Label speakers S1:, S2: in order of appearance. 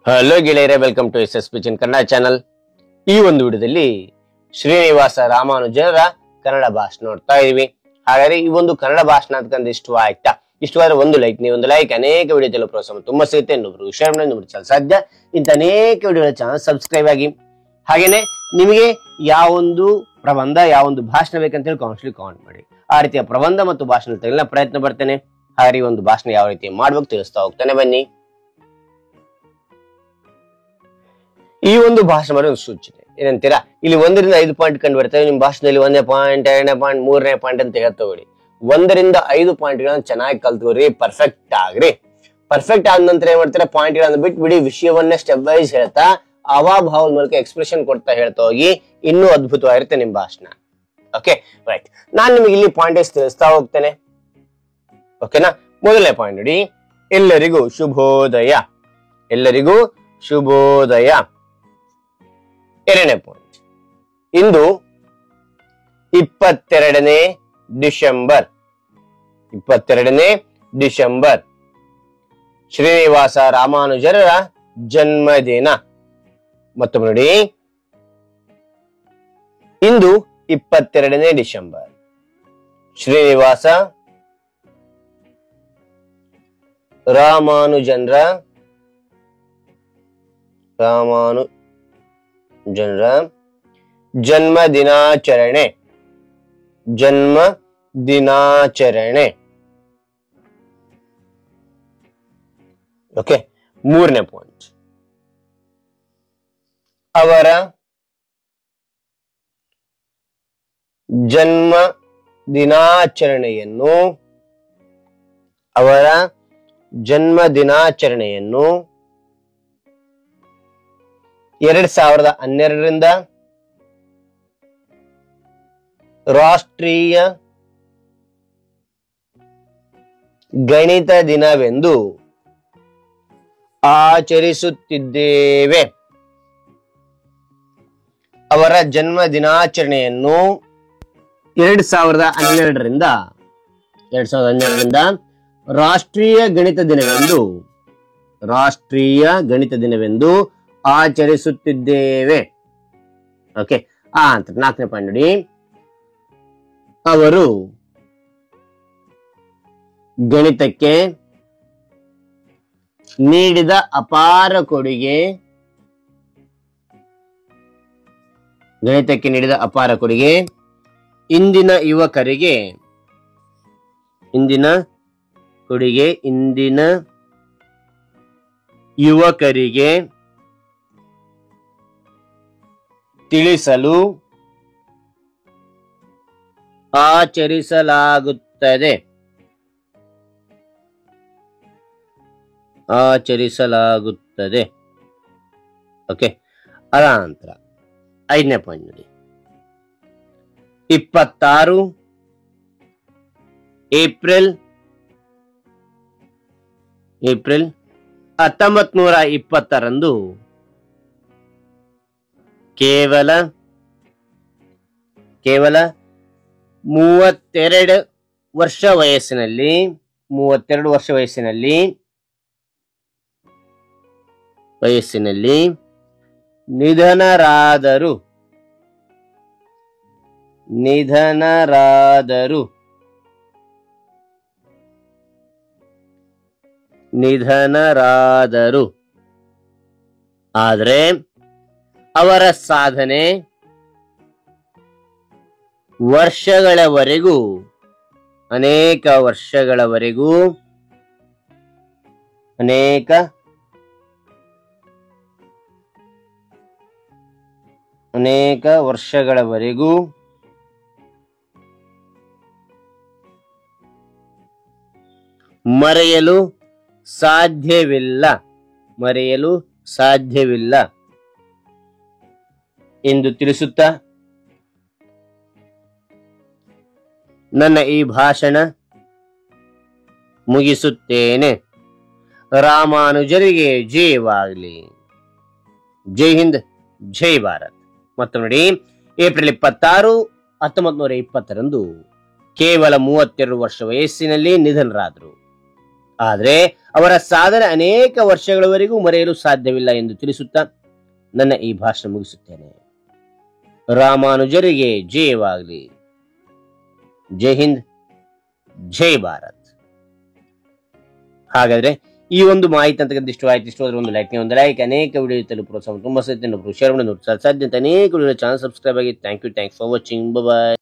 S1: Hello ಗೆಳೆಯರೇ, welcome to S S ಪಿಚಿನ್ Kannada channel. ಈ ಒಂದು ವಿಡಿಯೋದಲ್ಲಿ ಶ್ರೀನಿವಾಸ ರಾಮಾನುಜರ ಕನ್ನಡ ಭಾಷಣ ನೋಡ್ತಾ ಇದೀವಿ. ಹಾಗಾದ್ರೆ ಈ ಒಂದು ಕನ್ನಡ ಭಾಷಣ ಅಂತಕ್ಕಂಥ ಇಷ್ಟವಾಯ್ತಾ? ಇಷ್ಟವಾದ್ರೆ ಒಂದು ಲೈಕ್, ನೀವು ಒಂದು ಲೈಕ್ ಅನೇಕ ವಿಡಿಯೋ ಪ್ರೋತ್ಸಾಹ ತುಂಬಾ ಸಿಗುತ್ತೆ. ಇನ್ನೊಬ್ರು ಶೇರ್ ಮಾಡಿ ಸಾಧ್ಯ. ಇಂಥ ಅನೇಕ ವಿಡಿಯೋ ಚಾನಲ್ ಸಬ್ಸ್ಕ್ರೈಬ್ ಆಗಿ. ಹಾಗೇನೆ ನಿಮಗೆ ಯಾವೊಂದು ಪ್ರಬಂಧ, ಯಾವೊಂದು ಭಾಷಣ ಬೇಕಂತ ಹೇಳಿ ಕಾಮೆಂಟ್ ಮಾಡಿ. ಆ ರೀತಿಯ ಪ್ರಬಂಧ ಮತ್ತು ಭಾಷಣ ತೆಗೆಲ್ಲ ಪ್ರಯತ್ನ ಬರ್ತೇನೆ. ಹಾಗೆ ಈ ಒಂದು ಭಾಷಣ ಯಾವ ರೀತಿ ಮಾಡ್ಬೇಕು ತಿಳಿಸ್ತಾ ಹೋಗ್ತಾನೆ, ಬನ್ನಿ. ಈ ಒಂದು ಭಾಷಣ ಮಾಡಿ ಒಂದು ಸೂಚನೆ ಏನಂತೀರಾ? ಇಲ್ಲಿ 1 ರಿಂದ 5 ಪಾಯಿಂಟ್ ಕಂಡು ಬರ್ತವೆ. ನಿಮ್ ಭಾಷಣದಲ್ಲಿ 1ನೇ ಪಾಯಿಂಟ್, 2ನೇ ಪಾಯಿಂಟ್, 3ನೇ ಪಾಯಿಂಟ್ ಅಂತ ಹೇಳ್ತೋಗಿ. 1 ರಿಂದ 5 ಪಾಯಿಂಟ್ಗಳನ್ನ ಚೆನ್ನಾಗಿ ಕಲ್ತ್ಕೋರಿ, ಪರ್ಫೆಕ್ಟ್ ಆಗ್ರಿ. ಪರ್ಫೆಕ್ಟ್ ಆದ ನಂತರ ಏನ್ ಮಾಡ್ತಾರೆ, ಪಾಯಿಂಟ್ ಗಳನ್ನ ಬಿಟ್ಟು ಬಿಡಿ, ವಿಷಯವನ್ನೇ ಸ್ಟೆಪ್ ವೈಸ್ ಹೇಳ್ತಾ ಅವಾಭಾವದ ಮೂಲಕ ಎಕ್ಸ್ಪ್ರೆಷನ್ ಕೊಡ್ತಾ ಹೇಳ್ತಾ ಹೋಗಿ ಇನ್ನೂ ಅದ್ಭುತವಾಗಿರುತ್ತೆ ನಿಮ್ ಭಾಷಣ. Okay, right. ನಾನ್ ನಿಮಗೆ ಇಲ್ಲಿ ಪಾಯಿಂಟ್ ವೈಸ್ ತಿಳಿಸ್ತಾ ಹೋಗ್ತೇನೆ. ಓಕೆನಾ? ಮೊದಲನೇ ಪಾಯಿಂಟ್ ನೋಡಿ, ಎಲ್ಲರಿಗೂ ಶುಭೋದಯ. ಎಲ್ಲರಿಗೂ ಶುಭೋದಯ. 2ನೇ ಪಾಯಿಂಟ್, ಇಂದು 22ನೇ ಡಿಸೆಂಬರ್. 22ನೇ ಡಿಸೆಂಬರ್ ಶ್ರೀನಿವಾಸ ರಾಮಾನುಜರ ಜನ್ಮದಿನ. ಮತ್ತೊಮ್ಮೆ ನೋಡಿ, ಇಂದು 22ನೇ ಡಿಸೆಂಬರ್ ಶ್ರೀನಿವಾಸ ರಾಮಾನುಜರ ಜನ್ಮ ದಿನಾಚರಣೆ. ಜನ್ಮ ದಿನಾಚರಣೆ. ಓಕೆ, 3ನೇ ಪಾಯಿಂಟ್, ಅವರ ಜನ್ಮ ದಿನಾಚರಣೆಯನ್ನು 2012ರಿಂದ ರಾಷ್ಟ್ರೀಯ ಗಣಿತ ದಿನವೆಂದು ಆಚರಿಸುತ್ತಿದ್ದೇವೆ. ಅವರ ಜನ್ಮ ದಿನಾಚರಣೆಯನ್ನು 2012ರಿಂದ ರಾಷ್ಟ್ರೀಯ ಗಣಿತ ದಿನವೆಂದು ಆಚರಿಸುತ್ತಿದ್ದೇವೆ. ಓಕೆ, ಅಂತ 4ನೇ ಪಾಯಿಂಟ್ ನೋಡಿ, ಅವರು ಗಣಿತಕ್ಕೆ ನೀಡಿದ ಅಪಾರ ಕೊಡುಗೆ. ಇಂದಿನ ಯುವಕರಿಗೆ ತಿಳಿಸಲು ಆಚರಿಸಲಾಗುತ್ತದೆ. ಓಕೆ, ಅದ ನಂತರ 5ನೇ ಪಾಯಿಂಟ್ ನೋಡಿ, 26 ಏಪ್ರಿಲ್ 1920ರಂದು ಕೇವಲ 32 ವರ್ಷ ವಯಸ್ಸಿನಲ್ಲಿ ನಿಧನರಾದರು. ಆದರೆ ಅವರ ಸಾಧನೆ ಅನೇಕ ವರ್ಷಗಳವರೆಗೂ ಮರೆಯಲು ಸಾಧ್ಯವಿಲ್ಲ ಎಂದು ತಿಳಿಸುತ್ತಾ ನನ್ನ ಈ ಭಾಷಣ ಮುಗಿಸುತ್ತೇನೆ. ರಾಮಾನುಜರಿಗೆ ಜಯವಾಗಲಿ. ಜೈ ಹಿಂದ್, ಜೈ ಭಾರತ್. ಮತ್ತು ನೋಡಿ, ಏಪ್ರಿಲ್ 26, 1920ರಂದು ಕೇವಲ 32 ವರ್ಷ ವಯಸ್ಸಿನಲ್ಲಿ ನಿಧನರಾದರು. ಆದರೆ ಅವರ ಸಾಧನೆ ಅನೇಕ ವರ್ಷಗಳವರೆಗೂ ಮರೆಯಲು ಸಾಧ್ಯವಿಲ್ಲ ಎಂದು ತಿಳಿಸುತ್ತಾ ನನ್ನ ಈ ಭಾಷಣ ಮುಗಿಸುತ್ತೇನೆ. ರಾಮಾನುಜರಿಗೆ ಜಯವಾಗಲಿ. ಜೈ ಹಿಂದ್, ಜೈ ಭಾರತ್. ಹಾಗಾದ್ರೆ ಈ ಒಂದು ಮಾಹಿತಿ ಅಂತಕ್ಕಂಥ ಇಷ್ಟ ಆಯ್ತು. ಇಷ್ಟ ಹೋದ್ರೆ ಒಂದು ಲೈಕ್, ಅನೇಕ ವಿಡಿಯೋ ತಲುಪುವ ಪ್ರೋತ್ಸಾಹ ತುಂಬಾ ಶೇರ್ ಮಾಡಿ. ಸಾಧ್ಯ ಅನೇಕ ವಿಡಿಯೋ ಚಾನಲ್ ಸಬ್ಸ್ಕ್ರೈಬ್ ಆಗಿ. Thank you for watching. Bye.